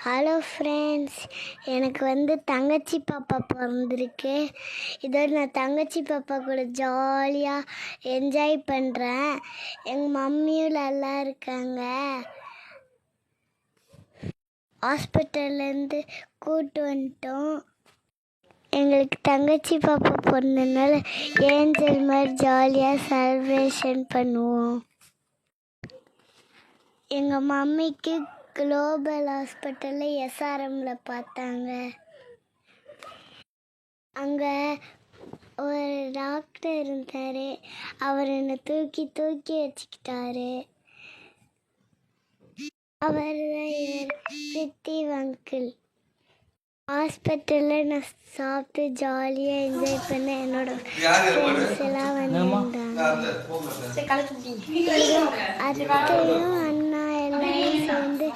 Hello friends, எனக்கு தங்கச்சி பாப்பா பிறந்திருக்கு. இதோட நான் தங்கச்சி பாப்பா கூட ஜாலியாக என்ஜாய் பண்ணுறேன். எங்கள் மம்மியும் நல்லா இருக்காங்க. ஹாஸ்பிட்டல்லேருந்து கூப்பிட்டு வந்துட்டோம். எங்களுக்கு தங்கச்சி பாப்பா பிறந்ததுனால ஏஞ்சல் மாதிரி ஜாலியாக செலிப்ரேஷன் பண்ணுவோம். எங்கள் மம்மிக்கு குளோபல் ஹாஸ்பிட்டலில் எஸ்ஆர்எம்மில் பார்த்தாங்க. அங்கே ஒரு டாக்டர் இருந்தார். அவர் என்னை தூக்கி வச்சுக்கிட்டாரு. அவர் தான் இவர் பிரித்திவ் அங்கிள். ஹாஸ்பிட்டலில் நான் சாப்பிட்டு ஜாலியாக என்ஜாய் பண்ண என்னோட ஃப்ரெண்ட்ஸ் எல்லாம் வந்திருந்தாங்க. அத்தையும் அண்ணா எல்லாரும் சேர்ந்து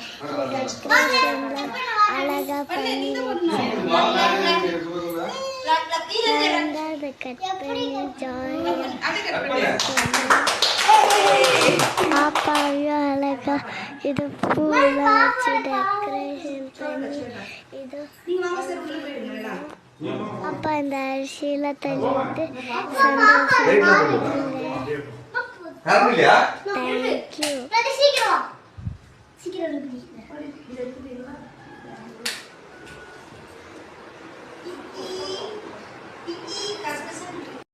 டெக்கரேஷன்லாம் அழகாக பண்ணி வச்சாங்க. அதை கட் பண்ணி ஜாலியாக பாப்பாவையும் அழகா இது பூவெல்லாம் வச்சு டெக்கரேஷன் பண்ணி இது அப்பா இந்த அரிசியெல்லாம் தள்ளிட்டு சந்தோஷமா தேங்க்யூ.